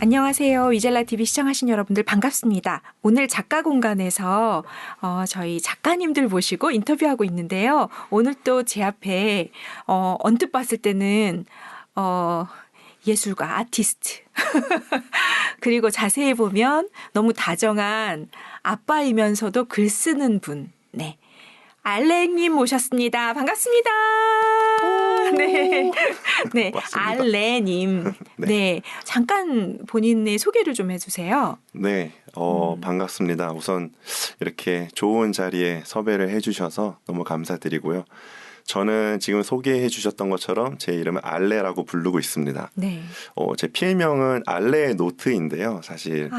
안녕하세요. 위젤라 TV 시청하신 여러분들 반갑습니다. 오늘 작가 공간에서 저희 작가님들 모시고 인터뷰하고 있는데요. 오늘 또 제 앞에 언뜻 봤을 때는 예술가, 아티스트 그리고 자세히 보면 너무 다정한 아빠이면서도 글 쓰는 분, 네, 알렉님 모셨습니다. 반갑습니다. 네, 네, 알레님. 네. 네, 잠깐 본인의 소개를 좀 해주세요. 네, 반갑습니다. 우선 이렇게 좋은 자리에 섭외를 해주셔서 너무 감사드리고요. 저는 지금 소개해 주셨던 것처럼 제 이름은 알레라고 부르고 있습니다. 네. 제 필명은 알레 노트인데요, 사실.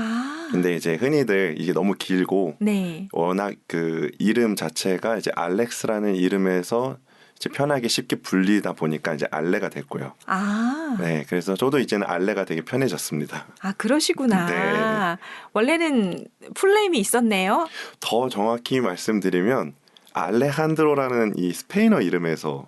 근데 이제 흔히들 이게 너무 길고, 네. 워낙 그 이름 자체가 이제 알렉스라는 이름에서 이제 편하게 쉽게 불리다 보니까 이제 알레가 됐고요. 네, 그래서 저도 이제는 알레가 되게 편해졌습니다. 아, 그러시구나. 네. 원래는 풀네임이 있었네요. 더 정확히 말씀드리면 알레한드로라는 이 스페인어 이름에서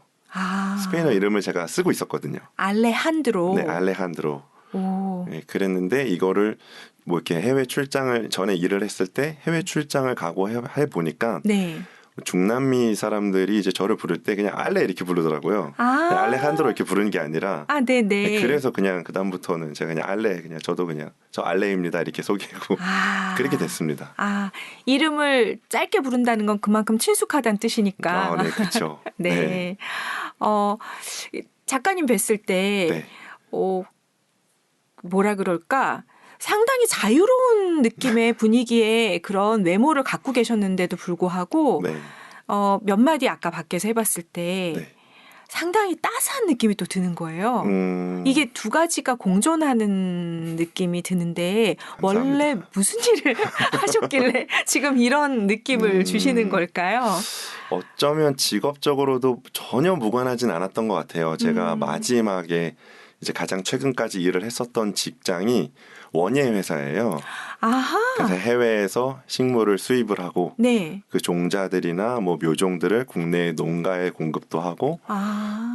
스페인어 이름을 제가 쓰고 있었거든요. 알레한드로. 네, 알레한드로. 오. 네, 그랬는데 이거를 뭐 이렇게 해외 출장을 전에 일을 했을 때 해외 출장을 가고 해 보니까 네. 중남미 사람들이 이제 저를 부를 때 그냥 알레 이렇게 부르더라고요. 알레한드로 이렇게 부르는 게 아니라. 네네. 네, 그래서 그냥 그 다음부터는 제가 그냥 알레, 그냥 저도 그냥 저 알레입니다 이렇게 소개하고 그렇게 됐습니다. 이름을 짧게 부른다는 건 그만큼 친숙하다는 뜻이니까. 네, 그렇죠. 네. 네. 작가님 뵀을 때, 네. 뭐라 그럴까? 상당히 자유로운 느낌의 분위기의 그런 외모를 갖고 계셨는데도 불구하고 네. 몇 마디 아까 밖에서 해봤을 때 네. 상당히 따스한 느낌이 또 드는 거예요. 이게 두 가지가 공존하는 느낌이 드는데 감사합니다. 원래 무슨 일을 하셨길래 지금 이런 느낌을 주시는 걸까요? 어쩌면 직업적으로도 전혀 무관하진 않았던 것 같아요. 제가 마지막에 이제 가장 최근까지 일을 했었던 직장이 원예 회사예요. 그래서 해외에서 식물을 수입을 하고 네. 그 종자들이나 뭐 묘종들을 국내 농가에 공급도 하고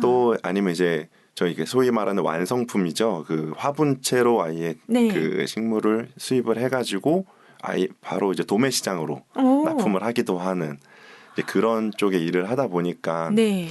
또 아니면 이제 저희 소위 말하는 완성품이죠. 그 화분체로 아예 네. 그 식물을 수입을 해가지고 아예 바로 이제 도매 시장으로 납품을 하기도 하는 이제 그런 쪽의 일을 하다 보니까 네.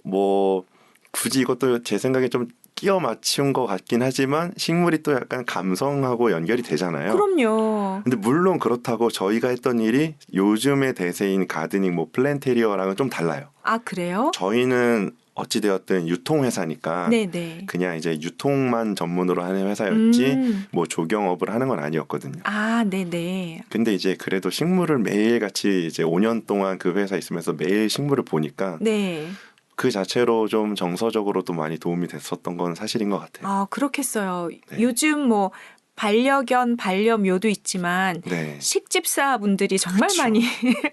뭐 굳이 이것도 제 생각에 좀 끼워 맞춘 것 같긴 하지만 식물이 또 약간 감성하고 연결이 되잖아요. 그럼요. 근데 물론 그렇다고 저희가 했던 일이 요즘의 대세인 가드닝, 뭐 플랜테리어랑은 좀 달라요. 그래요? 저희는 어찌되었든 유통회사니까 네네. 그냥 이제 유통만 전문으로 하는 회사였지 뭐 조경업을 하는 건 아니었거든요. 네네. 근데 이제 그래도 식물을 매일같이 이제 5년 동안 그 회사에 있으면서 매일 식물을 보니까 네. 그 자체로 좀 정서적으로도 많이 도움이 됐었던 건 사실인 것 같아요. 그렇겠어요. 네. 요즘 뭐 반려견, 반려묘도 있지만 네. 식집사 분들이 정말 그렇죠. 많이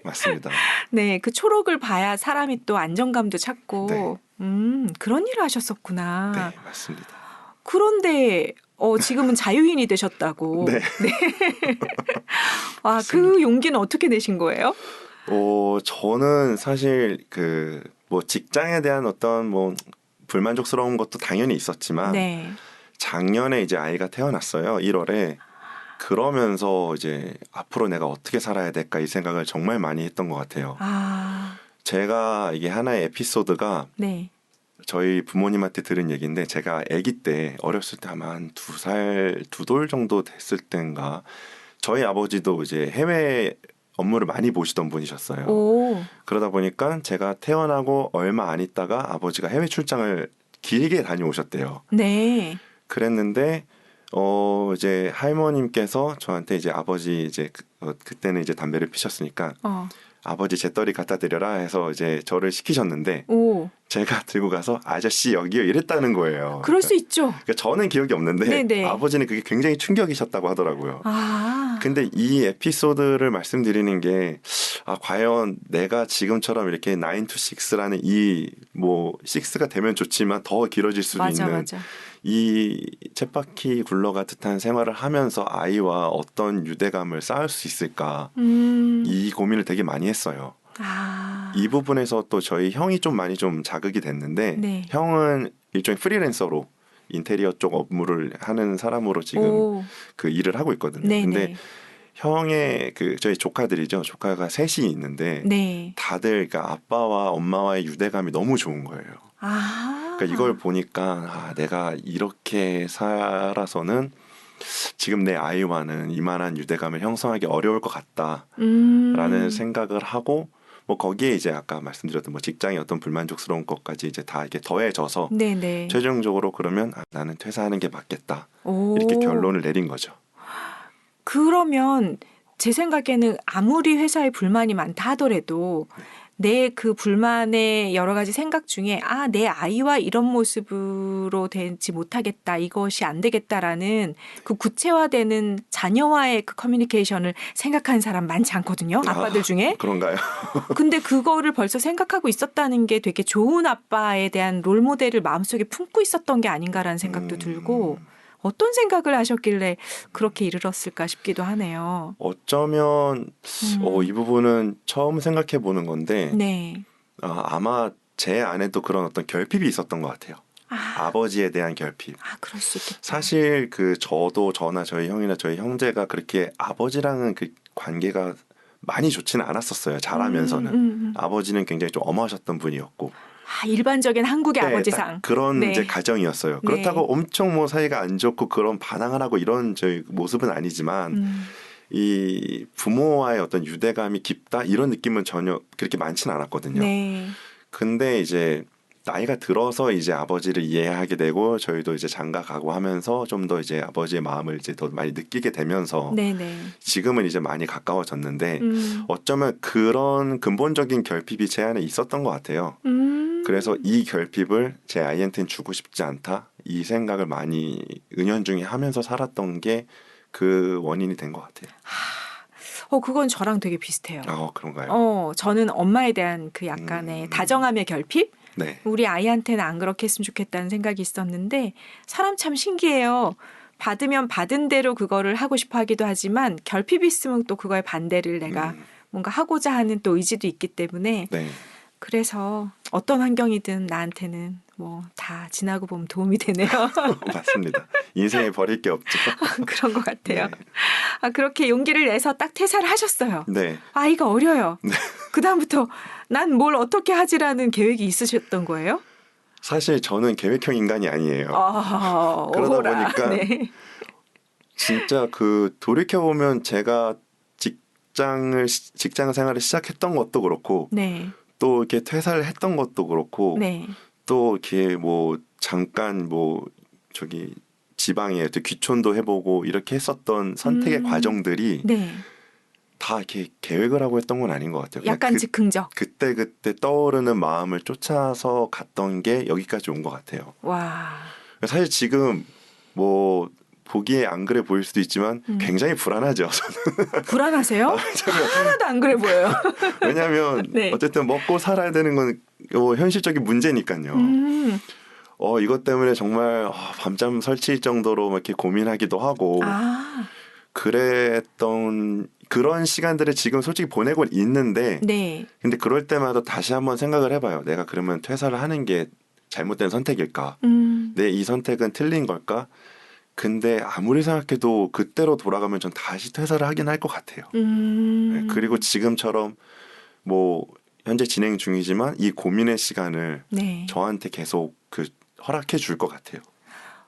맞습니다. 네, 그 초록을 봐야 사람이 또 안정감도 찾고 그런 일을 하셨었구나. 네, 맞습니다. 그런데 지금은 자유인이 되셨다고. 네. 그 용기는 어떻게 내신 거예요? 저는 사실 뭐 직장에 대한 어떤 뭐 불만족스러운 것도 당연히 있었지만 네. 작년에 이제 아이가 태어났어요. 1월에. 그러면서 이제 앞으로 내가 어떻게 살아야 될까 이 생각을 정말 많이 했던 것 같아요. 제가 이게 하나의 에피소드가 네. 저희 부모님한테 들은 얘기인데 제가 아기 때 어렸을 때 아마 한 2살, 2돌 정도 됐을 때인가 저희 아버지도 이제 해외 업무를 많이 보시던 분이셨어요. 그러다 보니까 제가 태어나고 얼마 안 있다가 아버지가 해외 출장을 길게 다녀오셨대요. 네. 그랬는데 이제 할머님께서 저한테 이제 아버지 이제 그때는 이제 담배를 피셨으니까 아버지 재떨이 갖다 드려라 해서 이제 저를 시키셨는데 제가 들고 가서 아저씨 여기요 이랬다는 거예요. 그럴 수 있죠. 그러니까 저는 기억이 없는데 네네. 아버지는 그게 굉장히 충격이셨다고 하더라고요. 근데 이 에피소드를 말씀드리는 게 과연 내가 지금처럼 이렇게 9 to 6라는 이 뭐 6가 되면 좋지만 더 길어질 수도 있는 이 쳇바퀴 굴러가 듯한 생활을 하면서 아이와 어떤 유대감을 쌓을 수 있을까 이 고민을 되게 많이 했어요. 이 부분에서 또 저희 형이 좀 많이 좀 자극이 됐는데 네. 형은 일종의 프리랜서로 인테리어 쪽 업무를 하는 사람으로 지금 오. 그 일을 하고 있거든요. 네네. 근데 형의 그 저희 조카들이죠. 조카가 셋이 있는데 네. 다들 그러니까 아빠와 엄마와의 유대감이 너무 좋은 거예요. 아. 그러니까 이걸 보니까 내가 이렇게 살아서는 지금 내 아이와는 이만한 유대감을 형성하기 어려울 것 같다라는 생각을 하고 뭐 거기에 이제 아까 말씀드렸던 뭐 직장의 어떤 불만족스러운 것까지 이제 다 이게 더해져서 네네. 최종적으로 그러면 나는 퇴사하는 게 맞겠다 오. 이렇게 결론을 내린 거죠. 그러면 제 생각에는 아무리 회사에 불만이 많다 하더라도 내 그 불만의 여러 가지 생각 중에 내 아이와 이런 모습으로 되지 못하겠다. 이것이 안 되겠다라는 그 구체화되는 자녀와의 그 커뮤니케이션을 생각하는 사람 많지 않거든요. 아빠들 중에. 그런가요? 근데 그거를 벌써 생각하고 있었다는 게 되게 좋은 아빠에 대한 롤모델을 마음속에 품고 있었던 게 아닌가라는 생각도 들고 어떤 생각을 하셨길래 그렇게 이르렀을까 싶기도 하네요. 어쩌면 이 부분은 처음 생각해 보는 건데 네. 아마 제 안에도 그런 어떤 결핍이 있었던 것 같아요. 아버지에 대한 결핍. 그럴 수 있겠다. 사실 그 저도 저나 저희 형이나 저희 형제가 그렇게 아버지랑은 그 관계가 많이 좋지는 않았었어요. 자라면서는. 아버지는 굉장히 좀 엄하셨던 분이었고. 일반적인 한국의 네, 아버지상. 딱 그런 네. 이제 가정이었어요. 네. 그렇다고 엄청 뭐 사이가 안 좋고 그런 반항을 하고 이런 저희 모습은 아니지만 이 부모와의 어떤 유대감이 깊다 이런 느낌은 전혀 그렇게 많지는 않았거든요. 네. 근데 이제 나이가 들어서 이제 아버지를 이해하게 되고 저희도 이제 장가 가고 하면서 좀 더 이제 아버지의 마음을 이제 더 많이 느끼게 되면서 네네. 지금은 이제 많이 가까워졌는데 어쩌면 그런 근본적인 결핍이 제 안에 있었던 것 같아요. 그래서 이 결핍을 제 아이한테는 주고 싶지 않다 이 생각을 많이 은연중에 하면서 살았던 게 그 원인이 된 것 같아요. 그건 저랑 되게 비슷해요. 그런가요? 저는 엄마에 대한 그 약간의 다정함의 결핍? 네. 우리 아이한테는 안 그렇게 했으면 좋겠다는 생각이 있었는데 사람 참 신기해요. 받으면 받은 대로 그거를 하고 싶어 하기도 하지만 결핍이 있으면 또 그거에 반대를 내가 뭔가 하고자 하는 또 의지도 있기 때문에 네. 그래서 어떤 환경이든 나한테는 뭐 다 지나고 보면 도움이 되네요. 맞습니다. 인생에 버릴 게 없죠. 그런 것 같아요. 네. 그렇게 용기를 내서 딱 퇴사를 하셨어요. 네. 아이가 어려요. 네. 그다음부터 난 뭘 어떻게 하지라는 계획이 있으셨던 거예요? 사실 저는 계획형 인간이 아니에요. 그러다 보니까 네. 진짜 그 돌이켜보면 제가 직장 생활을 시작했던 것도 그렇고 네. 또 이렇게 퇴사를 했던 것도 그렇고 네. 또 이렇게 뭐 잠깐 뭐 저기 지방에 또 귀촌도 해보고 이렇게 했었던 선택의 과정들이 네. 다 이렇게 계획을 하고 했던 건 아닌 것 같아요. 약간 즉흥적. 그때 떠오르는 마음을 쫓아서 갔던 게 여기까지 온 것 같아요. 와. 사실 지금 뭐 보기에 안 그래 보일 수도 있지만 굉장히 불안하죠. 불안하세요? 하나도 안 그래 보여요. 왜냐하면 네. 어쨌든 먹고 살아야 되는 건 현실적인 문제니까요. 이것 때문에 정말 밤잠 설칠 정도로 막 이렇게 고민하기도 하고 그랬던 그런 시간들을 지금 솔직히 보내고 있는데 네. 근데 그럴 때마다 다시 한번 생각을 해봐요. 내가 그러면 퇴사를 하는 게 잘못된 선택일까? 내 이 선택은 틀린 걸까? 근데 아무리 생각해도 그때로 돌아가면 전 다시 퇴사를 하긴 할 것 같아요. 네, 그리고 지금처럼 뭐 현재 진행 중이지만 이 고민의 시간을 네. 저한테 계속 허락해 줄 것 같아요.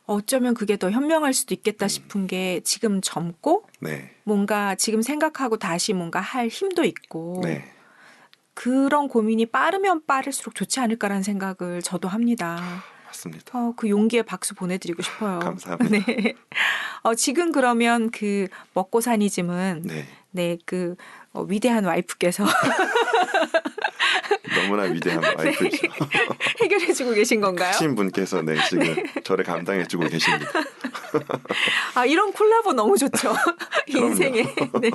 어쩌면 그게 더 현명할 수도 있겠다 싶은 게 지금 젊고 네. 뭔가 지금 생각하고 다시 뭔가 할 힘도 있고 네. 그런 고민이 빠르면 빠를수록 좋지 않을까라는 생각을 저도 합니다. 맞습니다. 그 용기에 박수 보내드리고 싶어요. 감사합니다. 네. 지금 그러면 그 먹고 사니즘은 네. 그 위대한 와이프께서 너무나 위대한 와이프죠. 네. 해결해주고 계신 건가요? 크신 분께서 지금 저를 감당해주고 계십니다. 이런 콜라보 너무 좋죠. 인생에. 네.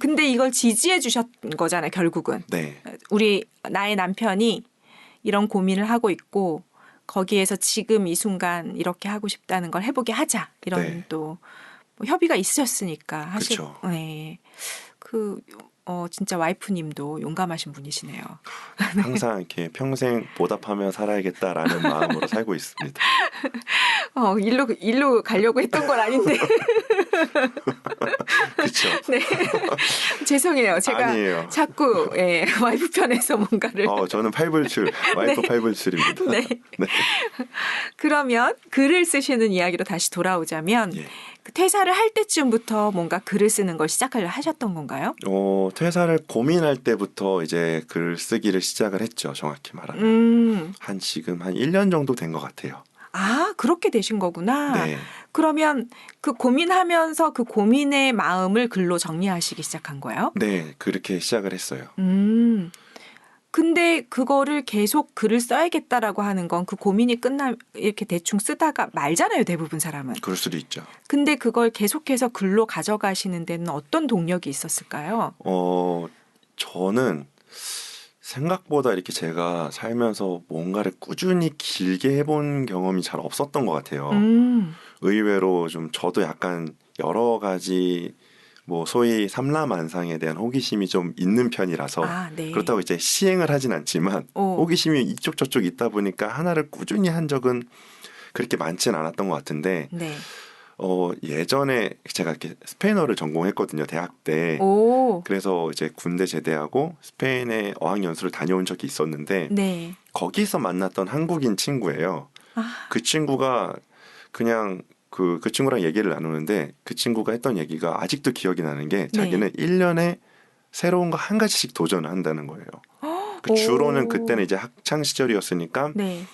근데 이걸 지지해 주셨던 거잖아요, 결국은. 네. 나의 남편이 이런 고민을 하고 있고 거기에서 지금 이 순간 이렇게 하고 싶다는 걸 해보게 하자. 이런 또 협의가 있으셨으니까 그렇죠. 네. 진짜 와이프님도 용감하신 분이시네요. 항상 이렇게 평생 보답하며 살아야겠다라는 마음으로 살고 있습니다. 일로 가려고 했던 건 아닌데. 그렇죠. 네. 죄송해요. 제가 아니에요. 자꾸 와이프 편에서 뭔가를. 저는 팔불출, 와이프 네. 팔불출입니다. 네. 네. 그러면 글을 쓰시는 이야기로 다시 돌아오자면 예. 그 퇴사를 할 때쯤부터 뭔가 글을 쓰는 걸 하셨던 건가요? 퇴사를 고민할 때부터 이제 글 쓰기를 시작을 했죠. 정확히 말하면. 지금 한 1년 정도 된 것 같아요. 아, 그렇게 되신 거구나. 네. 그러면 그 고민하면서 그 고민의 마음을 글로 정리하시기 시작한 거예요? 네, 그렇게 시작을 했어요. 근데 그거를 계속 글을 써야겠다라고 하는 건 그 고민이 이렇게 대충 쓰다가 말잖아요, 대부분 사람은. 그럴 수도 있죠. 근데 그걸 계속해서 글로 가져가시는 데는 어떤 동력이 있었을까요? 저는 생각보다 이렇게 제가 살면서 뭔가를 꾸준히 길게 해본 경험이 잘 없었던 것 같아요. 의외로 좀 저도 약간 여러 가지 뭐 소위 삼라만상에 대한 호기심이 좀 있는 편이라서 네. 그렇다고 이제 시행을 하진 않지만 호기심이 이쪽 저쪽 있다 보니까 하나를 꾸준히 한 적은 그렇게 많지는 않았던 것 같은데 네. 예전에 제가 이렇게 스페인어를 전공했거든요, 대학 때. 그래서 이제 군대 제대하고 스페인에 어학연수를 다녀온 적이 있었는데 네. 거기서 만났던 한국인 친구예요. 그 친구가 그냥 그 친구랑 얘기를 나누는데 그 친구가 했던 얘기가 아직도 기억이 나는 게 자기는 1년에 새로운 거 한 가지씩 도전을 한다는 거예요. 주로는 그때는 이제 학창 시절이었으니까 네.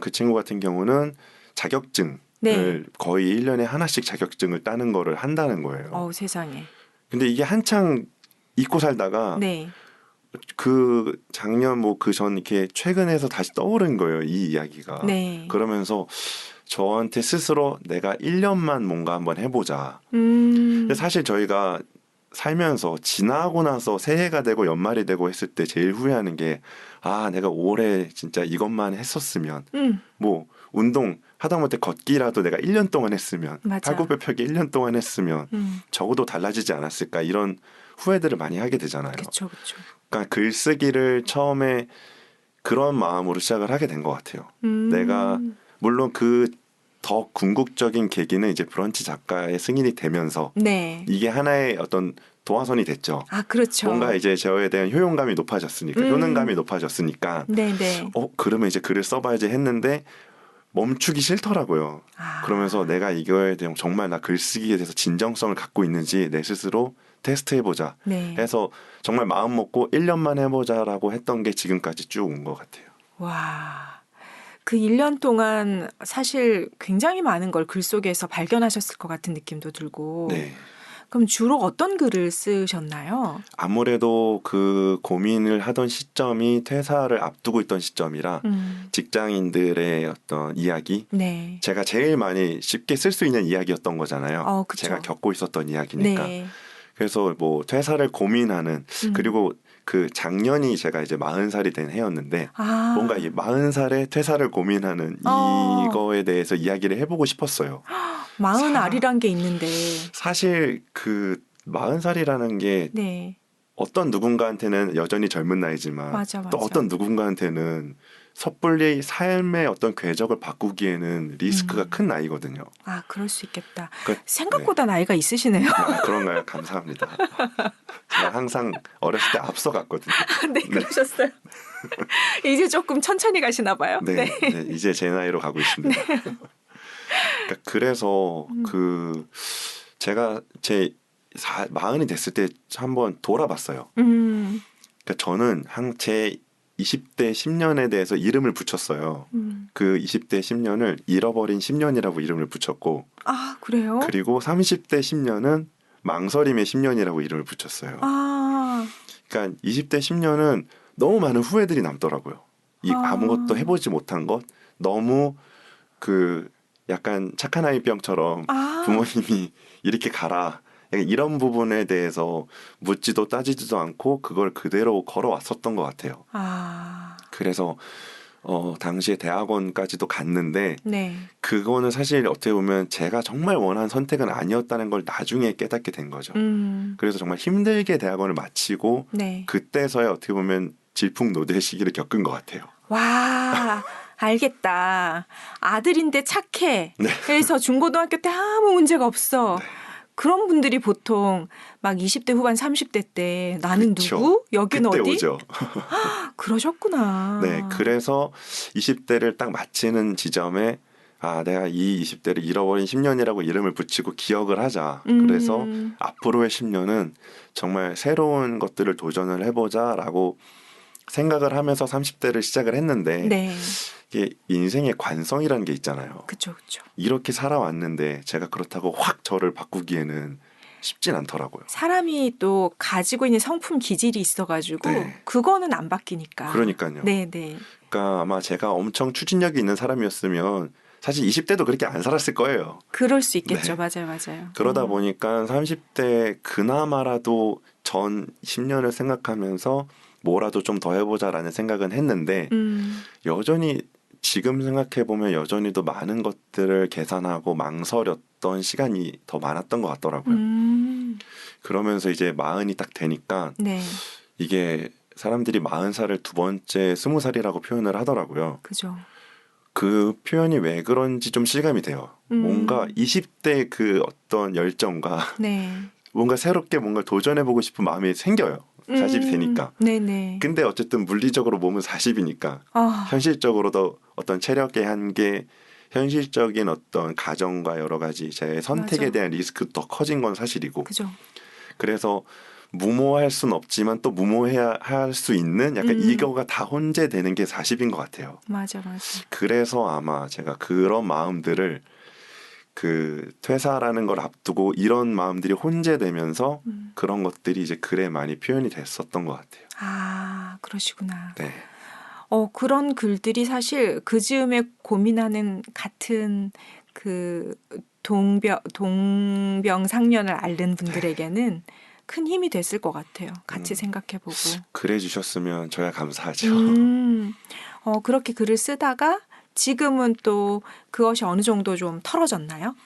그 친구 같은 경우는 자격증을 거의 1년에 하나씩 자격증을 따는 거를 한다는 거예요. 세상에. 근데 이게 한창 잊고 살다가 그 작년 뭐 그 전 이렇게 최근에서 다시 떠오른 거예요, 이 이야기가. 그러면서 저한테 스스로 내가 1년만 뭔가 한번 해보자. 근데 사실 저희가 살면서 지나고 나서 새해가 되고 연말이 되고 했을 때 제일 후회하는 게 내가 올해 진짜 이것만 했었으면 뭐 운동 하다못해 걷기라도 내가 1년 동안 했으면 팔굽혀 펴기 1년 동안 했으면 적어도 달라지지 않았을까 이런 후회들을 많이 하게 되잖아요. 그렇죠. 그러니까 글쓰기를 처음에 그런 마음으로 시작을 하게 된 것 같아요. 내가 물론 그 더 궁극적인 계기는 이제 브런치 작가의 승인이 되면서 이게 하나의 어떤 도화선이 됐죠. 그렇죠. 뭔가 이제 저에 대한 효용감이 높아졌으니까, 효능감이 높아졌으니까, 그러면 이제 글을 써봐야지 했는데 멈추기 싫더라고요. 그러면서 내가 이거에 대한 정말 나 글쓰기에 대해서 진정성을 갖고 있는지 내 스스로 테스트해보자 해서 정말 마음 먹고 1년만 해보자라고 했던 게 지금까지 쭉 온 것 같아요. 와. 그 1년 동안 사실 굉장히 많은 걸 글 속에서 발견하셨을 것 같은 느낌도 들고. 그럼 주로 어떤 글을 쓰셨나요? 아무래도 그 고민을 하던 시점이 퇴사를 앞두고 있던 시점이라 직장인들의 어떤 이야기, 제가 제일 많이 쉽게 쓸 수 있는 이야기였던 거잖아요. 제가 겪고 있었던 이야기니까. 그래서 뭐 퇴사를 고민하는 그리고 그 작년이 제가 이제 40살이 된 해였는데 뭔가 이 40살에 퇴사를 고민하는 이거에 대해서 이야기를 해보고 싶었어요. 40알이란 게 있는데 사실 그 40살이라는 게 어떤 누군가한테는 여전히 젊은 나이지만 또 어떤 누군가한테는 섣불리 삶의 어떤 궤적을 바꾸기에는 리스크가 큰 나이거든요. 그럴 수 있겠다. 생각보다 나이가 있으시네요. 그런가요? 감사합니다. 제가 항상 어렸을 때 앞서갔거든요. 네, 그러셨어요. 이제 조금 천천히 가시나 봐요. 네, 이제 제 나이로 가고 있습니다. 그래서 제가 제 40이 됐을 때 한번 돌아봤어요. 저는 제 20대 10년에 대해서 이름을 붙였어요. 그 20대 10년을 잃어버린 10년이라고 이름을 붙였고 그래요? 그리고 30대 10년은 망설임의 10년이라고 이름을 붙였어요. 그러니까 20대 10년은 너무 많은 후회들이 남더라고요. 아무것도 해보지 못한 것, 너무 약간 착한 아이병처럼 부모님이 이렇게 가라. 이런 부분에 대해서 묻지도 따지지도 않고 그걸 그대로 걸어왔었던 것 같아요. 그래서 당시에 대학원까지도 갔는데 네. 그거는 사실 어떻게 보면 제가 정말 원한 선택은 아니었다는 걸 나중에 깨닫게 된 거죠. 그래서 정말 힘들게 대학원을 마치고 네. 그때서야 어떻게 보면 질풍노도의 시기를 겪은 것 같아요. 와, 알겠다. 아들인데 착해. 네. 그래서 중고등학교 때 아무 문제가 없어. 그런 분들이 보통 막 20대 후반 30대 때 나는 그쵸. 누구? 여기는 그때 어디? 오죠. 그러셨구나. 네, 그래서 20대를 딱 마치는 지점에 내가 이 20대를 잃어버린 10년이라고 이름을 붙이고 기억을 하자. 그래서 앞으로의 10년은 정말 새로운 것들을 도전을 해보자라고 생각을 하면서 30대를 시작을 했는데 네. 이게 인생의 관성이라는 게 있잖아요. 그쵸, 그쵸. 이렇게 살아왔는데 제가 그렇다고 확 저를 바꾸기에는 쉽진 않더라고요. 사람이 또 가지고 있는 성품 기질이 있어가지고 네. 그거는 안 바뀌니까. 그러니까요. 네, 네. 그러니까 아마 제가 엄청 추진력이 있는 사람이었으면 사실 20대도 그렇게 안 살았을 거예요. 그럴 수 있겠죠. 네. 맞아요, 맞아요. 그러다 보니까 30대 그나마라도 전 10년을 생각하면서 뭐라도 좀 더 해보자라는 생각은 했는데 여전히 지금 생각해보면 여전히도 많은 것들을 계산하고 망설였던 시간이 더 많았던 것 같더라고요. 그러면서 이제 40이 딱 되니까 네. 이게 사람들이 40살을 두 번째 20살이라고 표현을 하더라고요. 그죠. 그 표현이 왜 그런지 좀 실감이 돼요. 뭔가 20대 그 어떤 열정과 네. 뭔가 새롭게 뭔가 도전해보고 싶은 마음이 생겨요. 40이 되니까. 네네. 근데 어쨌든 물리적으로 몸은 40이니까 현실적으로도 어떤 체력의 한계, 현실적인 어떤 가정과 여러 가지 제 선택에 맞아. 대한 리스크도 더 커진 건 사실이고. 그죠. 그래서 무모할 수는 없지만 또 무모해야 할 수 있는 약간 이거가 다 혼재되는 게 40인 것 같아요. 맞아, 맞아. 그래서 아마 제가 그런 마음들을 그 퇴사라는 걸 앞두고 이런 마음들이 혼재되면서 그런 것들이 이제 글에 많이 표현이 됐었던 것 같아요. 아, 그러시구나. 네. 그런 글들이 사실 그 즈음에 고민하는 같은 그 동병상련을 앓는 분들에게는 큰 힘이 됐을 것 같아요. 같이 생각해보고. 그래 주셨으면 저야 감사하죠. 그렇게 글을 쓰다가 지금은 또 그것이 어느 정도 좀 털어졌나요?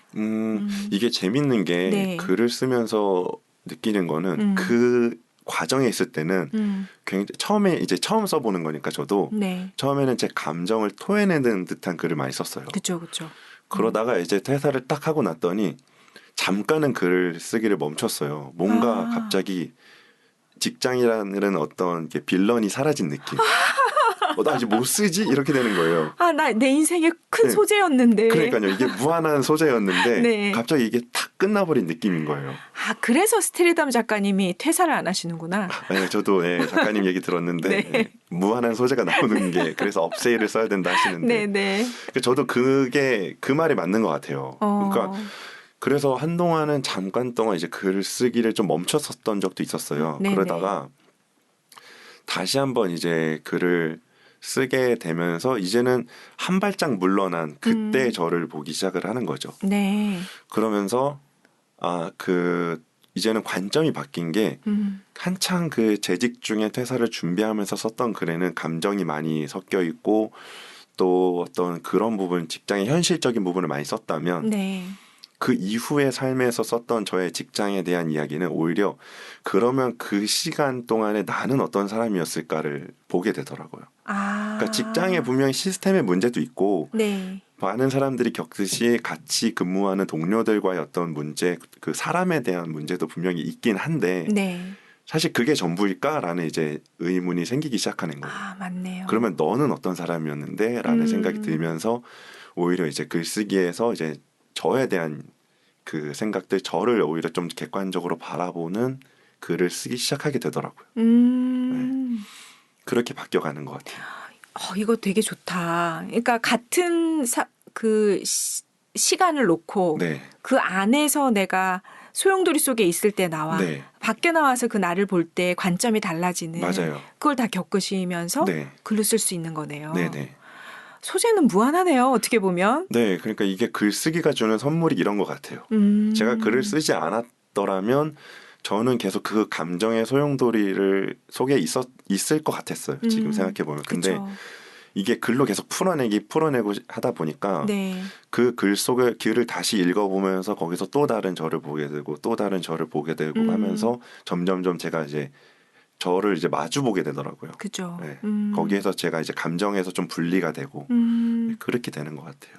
이게 재밌는 게 네. 글을 쓰면서 느끼는 거는 그 과정에 있을 때는 굉장히 처음 써보는 거니까 저도 네. 처음에는 제 감정을 토해내는 듯한 글을 많이 썼어요. 그렇죠, 그렇죠. 그러다가 이제 퇴사를 딱 하고 났더니 잠깐은 글을 쓰기를 멈췄어요. 뭔가 갑자기 직장이라는 어떤 이렇게 빌런이 사라진 느낌. 나 이제 못 쓰지? 이렇게 되는 거예요. 나 내 인생의 큰 네. 소재였는데. 그러니까요. 이게 무한한 소재였는데 네. 갑자기 이게 탁 끝나버린 느낌인 거예요. 그래서 스테리담 작가님이 퇴사를 안 하시는구나. 네, 저도 작가님 얘기 들었는데 네. 무한한 소재가 나오는 게 그래서 업세일을 써야 된다 하시는데 네. 저도 그게 그 말이 맞는 것 같아요. 그러니까 그래서 한동안은 잠깐 동안 이제 글 쓰기를 좀 멈췄었던 적도 있었어요. 네네. 그러다가 다시 한번 이제 글을 쓰게 되면서 이제는 한 발짝 물러난 그때 저를 보기 시작을 하는 거죠. 네. 그러면서 이제는 관점이 바뀐 게 한창 그 재직 중에 퇴사를 준비하면서 썼던 글에는 감정이 많이 섞여 있고 또 어떤 그런 부분, 직장의 현실적인 부분을 많이 썼다면 네. 그 이후의 삶에서 썼던 저의 직장에 대한 이야기는 오히려 그러면 그 시간 동안에 나는 어떤 사람이었을까를 보게 되더라고요. 그러니까 직장에 분명히 시스템의 문제도 있고 네. 많은 사람들이 겪듯이 같이 근무하는 동료들과의 어떤 문제, 그 사람에 대한 문제도 분명히 있긴 한데 네. 사실 그게 전부일까라는 이제 의문이 생기기 시작하는 거예요. 맞네요. 그러면 너는 어떤 사람이었는데? 라는 생각이 들면서 오히려 이제 글쓰기에서 이제 저에 대한 그 생각들, 저를 오히려 좀 객관적으로 바라보는 글을 쓰기 시작하게 되더라고요. 네. 그렇게 바뀌어가는 것 같아요. 이거 되게 좋다. 그러니까 같은 시간을 놓고 네. 그 안에서 내가 소용돌이 속에 있을 때 나와 네. 밖에 나와서 그 나를 볼 때 관점이 달라지는 맞아요. 그걸 다 겪으시면서 네. 글로 쓸 수 있는 거네요. 네네. 소재는 무한하네요. 어떻게 보면. 네, 그러니까 이게 글쓰기가 주는 선물이 이런 것 같아요. 제가 글을 쓰지 않았더라면 저는 계속 그 감정의 소용돌이를 속에 있을 것 같았어요. 지금 생각해 보면. 근데 그쵸. 이게 글로 계속 풀어내고 하다 보니까 네. 그 글을 다시 읽어보면서 거기서 또 다른 저를 보게 되고 또 다른 저를 보게 되고 하면서 점점점 제가 이제 저를 이제 마주 보게 되더라고요. 그죠. 네. 거기에서 제가 이제 감정에서 좀 분리가 되고 그렇게 되는 것 같아요.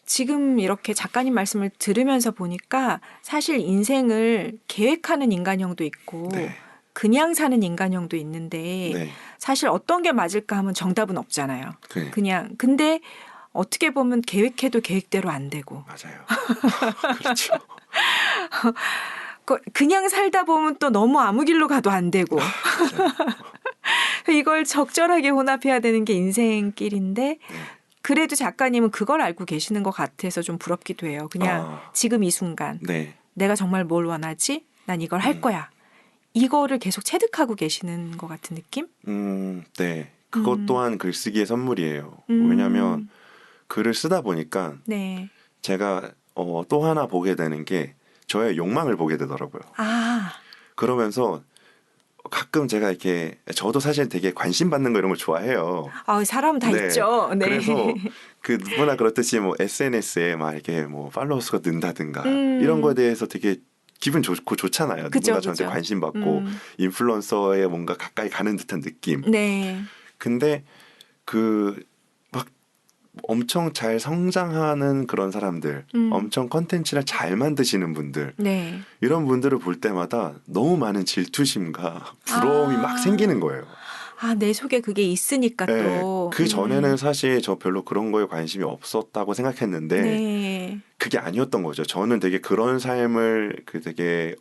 지금 이렇게 작가님 말씀을 들으면서 보니까 사실 인생을 계획하는 인간형도 있고 네. 그냥 사는 인간형도 있는데 네. 사실 어떤 게 맞을까 하면 정답은 없잖아요. 네. 그냥 근데 어떻게 보면 계획해도 계획대로 안 되고 맞아요. 그렇죠. 그냥 살다 보면 또 너무 아무 길로 가도 안 되고 이걸 적절하게 혼합해야 되는 게 인생길인데 네. 그래도 작가님은 그걸 알고 계시는 것 같아서 좀 부럽기도 해요. 그냥 지금 이 순간 네. 내가 정말 뭘 원하지? 난 이걸 할 거야. 이거를 계속 체득하고 계시는 것 같은 느낌? 네. 그것 또한 글쓰기의 선물이에요. 왜냐하면 글을 쓰다 보니까 네. 제가 또 하나 보게 되는 게 저의 욕망을 보게 되더라고요. 그러면서 가끔 제가 이렇게 저도 사실 되게 관심 받는 거 이런 걸 좋아해요. 사람 다 네. 있죠. 네. 그래서 그 누구나 그렇듯이 뭐 SNS에 막 이렇게 뭐 팔로워 수가 는다든가 이런 거에 대해서 되게 기분 좋고 좋잖아요. 그죠, 누구나 저한테 그죠. 관심 받고 인플루언서에 뭔가 가까이 가는 듯한 느낌. 네. 근데 그 막 엄청 잘 성장하는 그런 사람들, 엄청 컨텐츠를 잘 만드시는 분들, 네. 이런 분들을 볼 때마다 너무 많은 질투심과 부러움이 막 생기는 거예요. 내 속에 그게 있으니까 네, 또. 그 전에는 사실 저 별로 그런 거에 관심이 없었다고 생각했는데 네. 그게 아니었던 거죠. 저는 되게 그런 삶을 되게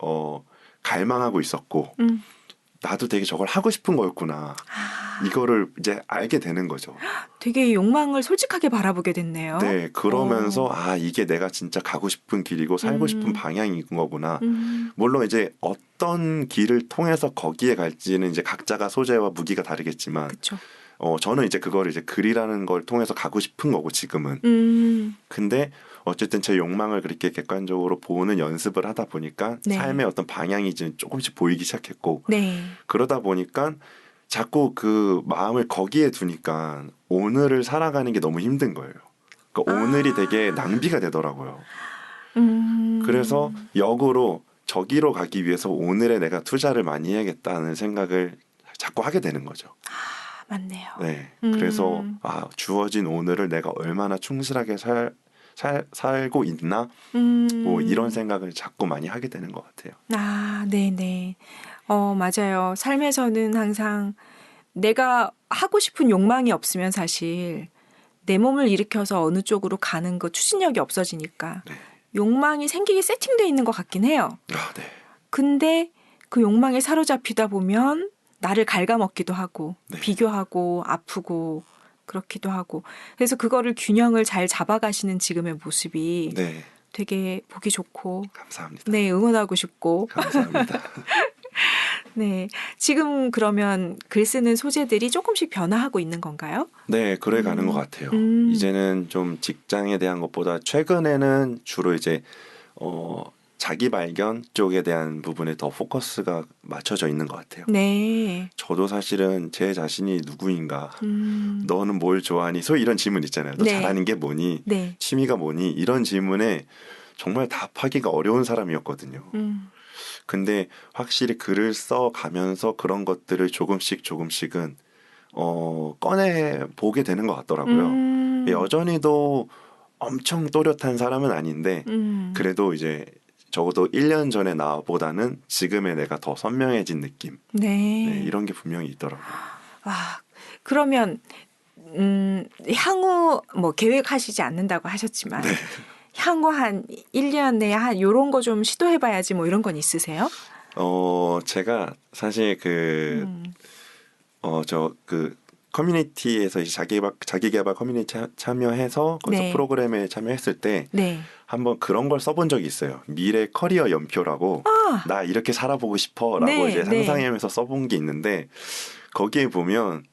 갈망하고 있었고 나도 되게 저걸 하고 싶은 거였구나. 이거를 이제 알게 되는 거죠. 되게 욕망을 솔직하게 바라보게 됐네요. 네, 그러면서 이게 내가 진짜 가고 싶은 길이고 살고 싶은 방향인 거구나. 물론 이제 어떤 길을 통해서 거기에 갈지는 이제 각자가 소재와 무기가 다르겠지만, 그쵸. 저는 이제 그거를 이제 글이라는 걸 통해서 가고 싶은 거고 지금은. 근데 어쨌든 제 욕망을 그렇게 객관적으로 보는 연습을 하다 보니까 네. 삶의 어떤 방향이 이제 조금씩 보이기 시작했고, 네. 그러다 보니까 자꾸 그 마음을 거기에 두니까 오늘을 살아가는 게 너무 힘든 거예요. 그러니까 오늘이 되게 낭비가 되더라고요. 그래서 역으로 저기로 가기 위해서 오늘에 내가 투자를 많이 해야겠다는 생각을 자꾸 하게 되는 거죠. 맞네요. 네. 그래서 주어진 오늘을 내가 얼마나 충실하게 살고 있나? 뭐 이런 생각을 자꾸 많이 하게 되는 것 같아요. 네네. 맞아요. 삶에서는 항상 내가 하고 싶은 욕망이 없으면 사실 내 몸을 일으켜서 어느 쪽으로 가는 거 추진력이 없어지니까 네. 욕망이 생기게 세팅되어 있는 것 같긴 해요. 네. 근데 그 욕망에 사로잡히다 보면 나를 갉아먹기도 하고 네. 비교하고 아프고 그렇기도 하고 그래서 그거를 균형을 잘 잡아가시는 지금의 모습이 네. 되게 보기 좋고 감사합니다. 네, 응원하고 싶고 감사합니다. 네, 지금 그러면 글 쓰는 소재들이 조금씩 변화하고 있는 건가요? 네, 그래 가는 것 같아요. 이제는 좀 직장에 대한 것보다 최근에는 주로 이제 자기 발견 쪽에 대한 부분에 더 포커스가 맞춰져 있는 것 같아요. 네. 저도 사실은 제 자신이 누구인가, 너는 뭘 좋아하니, 소위 이런 질문 있잖아요. 너 네. 잘하는 게 뭐니, 네. 취미가 뭐니, 이런 질문에 정말 답하기가 어려운 사람이었거든요. 근데 확실히 글을 써가면서 그런 것들을 조금씩은 꺼내 보게 되는 것 같더라고요. 여전히도 엄청 또렷한 사람은 아닌데 그래도 이제 적어도 1년 전에 나보다는 지금의 내가 더 선명해진 느낌. 네, 이런 게 분명히 있더라고요. 그러면 향후 뭐 계획하시지 않는다고 하셨지만 네. 향후 한 1년 내에 한 요런 거 좀 시도해봐야지 뭐 이런 건 있으세요? 제가 사실 커뮤니티에서 이제 자기개발 커뮤니티 참여해서 거기서 네. 프로그램에 참여했을 때 네. 한번 그런 걸 써본 적이 있어요. 미래 커리어 연표라고 나 이렇게 살아보고 싶어라고 네, 이제 네. 상상하면서 써본 게 있는데 거기에 보면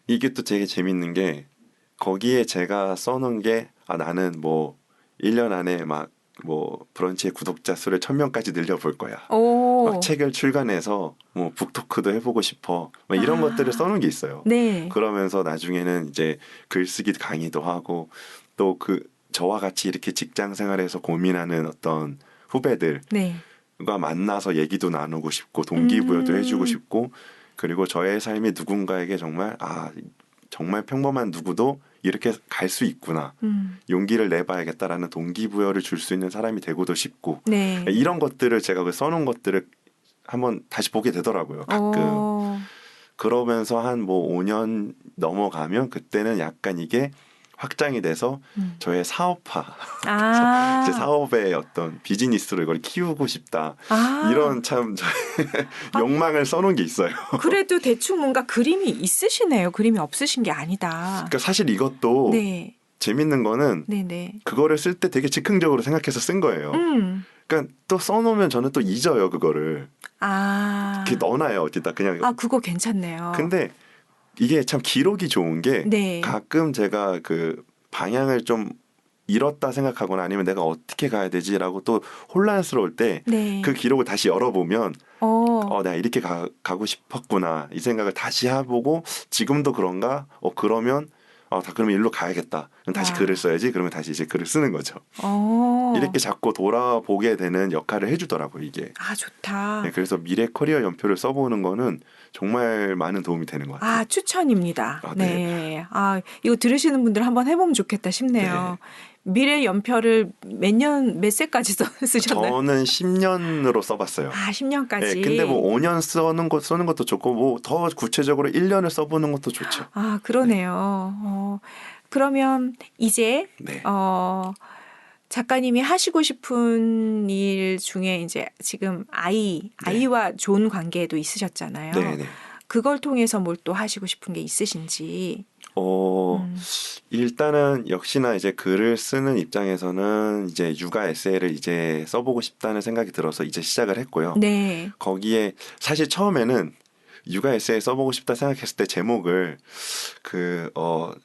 이게 또 되게 재밌는 게 거기에 제가 써놓은 게 나는 뭐 1년 안에 막 뭐 브런치의 구독자 수를 1,000명까지 늘려볼 거야. 막 책을 출간해서 뭐 북토크도 해보고 싶어. 막 이런 것들을 써놓은 게 있어요. 네. 그러면서 나중에는 이제 글쓰기 강의도 하고 또 그 저와 같이 이렇게 직장 생활에서 고민하는 어떤 후배들 네. 가 만나서 얘기도 나누고 싶고 동기부여도 해주고 싶고 그리고 저의 삶이 누군가에게 정말 정말 평범한 누구도 이렇게 갈 수 있구나 용기를 내봐야겠다라는 동기부여를 줄 수 있는 사람이 되고도 싶고 네. 이런 것들을 제가 그 써놓은 것들을 한번 다시 보게 되더라고요 가끔 그러면서 한 뭐 5년 넘어가면 그때는 약간 이게 확장이 돼서 저의 사업화, 제 사업의 어떤 비즈니스로 이걸 키우고 싶다. 이런 참 욕망을 써놓은 게 있어요. 그래도 대충 뭔가 그림이 있으시네요. 그림이 없으신 게 아니다. 그러니까 사실 이것도 네. 재밌는 거는 네네. 그거를 쓸 때 되게 즉흥적으로 생각해서 쓴 거예요. 그러니까 또 써놓으면 저는 또 잊어요 그거를. 이렇게 넣어놔요 어디다 그냥. 그거 괜찮네요. 근데 이게 참 기록이 좋은 게 네. 가끔 제가 그 방향을 좀 잃었다 생각하거나 아니면 내가 어떻게 가야 되지라고 또 혼란스러울 때 그 기록을 다시 열어보면 내가 이렇게 가고 싶었구나 이 생각을 다시 해보고 지금도 그런가? 그러면 그러면 일로 가야겠다. 그럼 다시 글을 써야지. 그러면 다시 이제 글을 쓰는 거죠. 이렇게 자꾸 돌아보게 되는 역할을 해주더라고요, 이게. 좋다. 네, 그래서 미래 커리어 연표를 써보는 거는 정말 많은 도움이 되는 것 같아요. 추천입니다. 네. 네. 이거 들으시는 분들 한번 해보면 좋겠다 싶네요. 네. 미래 연표를 몇 세까지 쓰셨나요? 저는 10년으로 써봤어요. 10년까지. 네, 근데 뭐 5년 쓰는 것도 좋고 뭐 더 구체적으로 1년을 써보는 것도 좋죠. 그러네요. 네. 그러면 이제 네. 작가님이 하시고 싶은 일 중에 이제 지금 아이와 좋은 관계도 있으셨잖아요. 네. 그걸 통해서 뭘 또 하시고 싶은 게 있으신지. 일단은 역시나 이제 글을 쓰는 입장에서는 이제 육아 에세이를 이제 써보고 싶다는 생각이 들어서 이제 시작을 했고요. 네. 거기에 사실 처음에는 육아 에세이 써보고 싶다 생각했을 때 제목을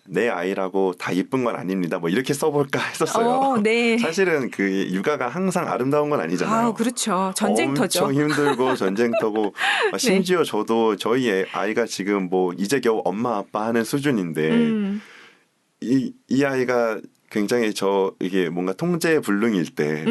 내 아이라고 다 이쁜 건 아닙니다. 뭐 이렇게 써볼까 했었어요. 네. 사실은 그 육아가 항상 아름다운 건 아니잖아요. 그렇죠. 전쟁터죠. 엄청 힘들고 전쟁터고 심지어 저도 저희 아이가 지금 뭐 이제 겨우 엄마 아빠 하는 수준인데 이 아이가 굉장히 이게 뭔가 통제 불능일 때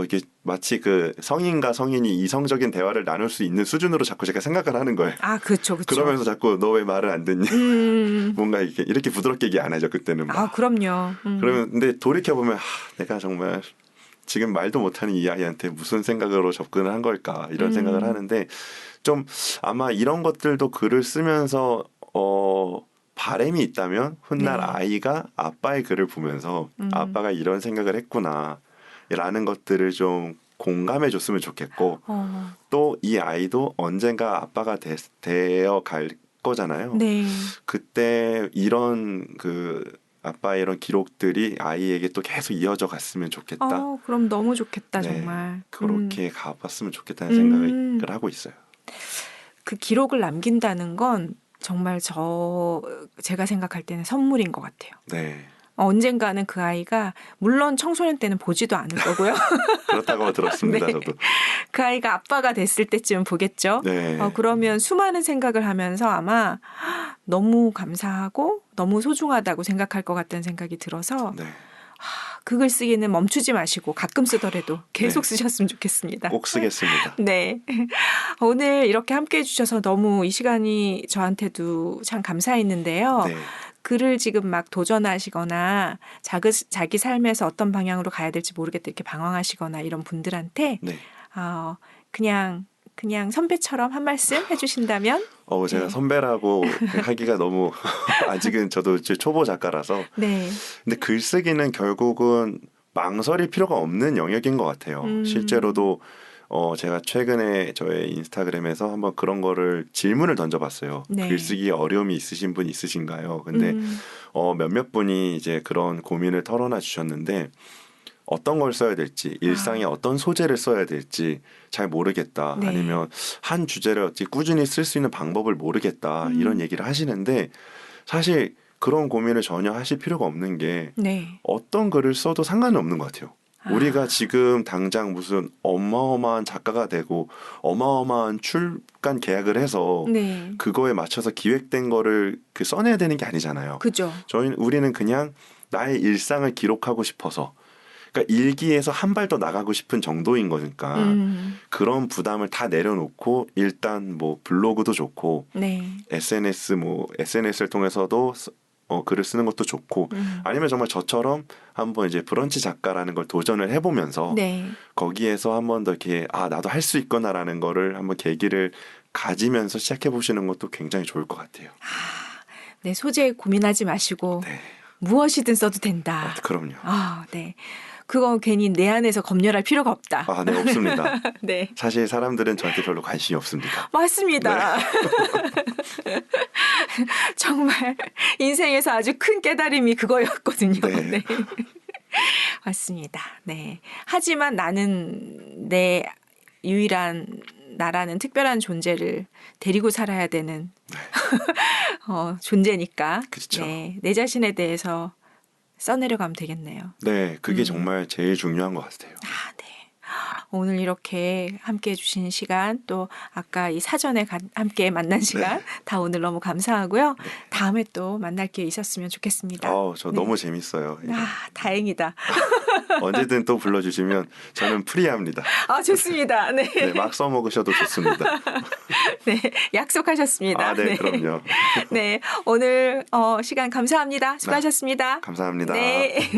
이게 마치 그 성인과 성인이 이성적인 대화를 나눌 수 있는 수준으로 자꾸 제가 생각을 하는 거예요. 그렇죠. 그러면서 자꾸 너 왜 말을 안 듣니? 뭔가 이렇게 부드럽게 얘기 안 하죠 그때는. 그럼요. 그러면 근데 돌이켜 보면 내가 정말 지금 말도 못하는 이 아이한테 무슨 생각으로 접근을 한 걸까 이런 생각을 하는데 좀 아마 이런 것들도 글을 쓰면서 바람이 있다면 훗날 아이가 아빠의 글을 보면서 아빠가 이런 생각을 했구나. 라는 것들을 좀 공감해 줬으면 좋겠고 또 이 아이도 언젠가 아빠가 되어 갈 거잖아요. 네. 그때 이런 아빠의 이런 기록들이 아이에게 또 계속 이어져 갔으면 좋겠다. 그럼 너무 좋겠다 네, 정말. 그렇게 가봤으면 좋겠다는 생각을 하고 있어요. 그 기록을 남긴다는 건 정말 제가 생각할 때는 선물인 것 같아요. 네. 언젠가는 그 아이가 물론 청소년 때는 보지도 않을 거고요. 그렇다고 들었습니다. 네. 저도. 그 아이가 아빠가 됐을 때쯤 보겠죠. 네. 그러면 수많은 생각을 하면서 아마 너무 감사하고 너무 소중하다고 생각할 것 같다는 생각이 들어서 네. 그 글쓰기는 멈추지 마시고 가끔 쓰더라도 계속 쓰셨으면 좋겠습니다. 꼭 쓰겠습니다. 네. 오늘 이렇게 함께 해주셔서 너무 이 시간이 저한테도 참 감사했는데요. 네. 글을 지금 막 도전하시거나 자기 삶에서 어떤 방향으로 가야 될지 모르겠다 이렇게 방황하시거나 이런 분들한테 그냥 선배처럼 한 말씀 해주신다면? 제가 선배라고 하기가 너무 아직은 저도 초보 작가라서. 네. 근데 글쓰기는 결국은 망설일 필요가 없는 영역인 것 같아요. 실제로도 제가 최근에 저의 인스타그램에서 한번 그런 거를 질문을 던져봤어요. 네. 글쓰기에 어려움이 있으신 분 있으신가요? 근데 몇몇 분이 이제 그런 고민을 털어놔 주셨는데 어떤 걸 써야 될지, 일상에 어떤 소재를 써야 될지 잘 모르겠다. 네. 아니면 한 주제를 어찌 꾸준히 쓸 수 있는 방법을 모르겠다. 이런 얘기를 하시는데 사실 그런 고민을 전혀 하실 필요가 없는 게 어떤 글을 써도 상관은 없는 것 같아요. 우리가 지금 당장 무슨 어마어마한 작가가 되고 어마어마한 출간 계약을 해서 네. 그거에 맞춰서 기획된 거를 써내야 되는 게 아니잖아요. 그죠. 우리는 그냥 나의 일상을 기록하고 싶어서, 그러니까 일기에서 한 발 더 나가고 싶은 정도인 거니까 그런 부담을 다 내려놓고 일단 뭐 블로그도 좋고 네. SNS를 통해서도 글을 쓰는 것도 좋고 아니면 정말 저처럼 한번 이제 브런치 작가라는 걸 도전을 해보면서 네. 거기에서 한번 더 이렇게 나도 할 수 있구나라는 거를 한번 계기를 가지면서 시작해 보시는 것도 굉장히 좋을 것 같아요. 네, 소재 고민하지 마시고 네. 무엇이든 써도 된다. 그럼요. 네. 그건 괜히 내 안에서 검열할 필요가 없다. 네, 없습니다. 네. 사실 사람들은 저한테 별로 관심이 없습니다. 맞습니다. 네. 정말 인생에서 아주 큰 깨달음이 그거였거든요. 네. 네. 맞습니다. 네. 하지만 나는 내 유일한 나라는 특별한 존재를 데리고 살아야 되는 존재니까. 그렇죠. 네. 내 자신에 대해서 써내려가면 되겠네요. 네, 그게 정말 제일 중요한 것 같아요. 네. 오늘 이렇게 함께 해주신 시간, 또 아까 이 사전에 함께 만난 시간 다 오늘 너무 감사하고요. 다음에 또 만날 기회 있었으면 좋겠습니다. 저 너무 재밌어요. 다행이다. 언제든 또 불러주시면 저는 프리합니다. 좋습니다. 네. 네, 막 써먹으셔도 좋습니다. 네, 약속하셨습니다. 네, 그럼요. 네, 오늘 시간 감사합니다. 수고하셨습니다. 감사합니다. 네.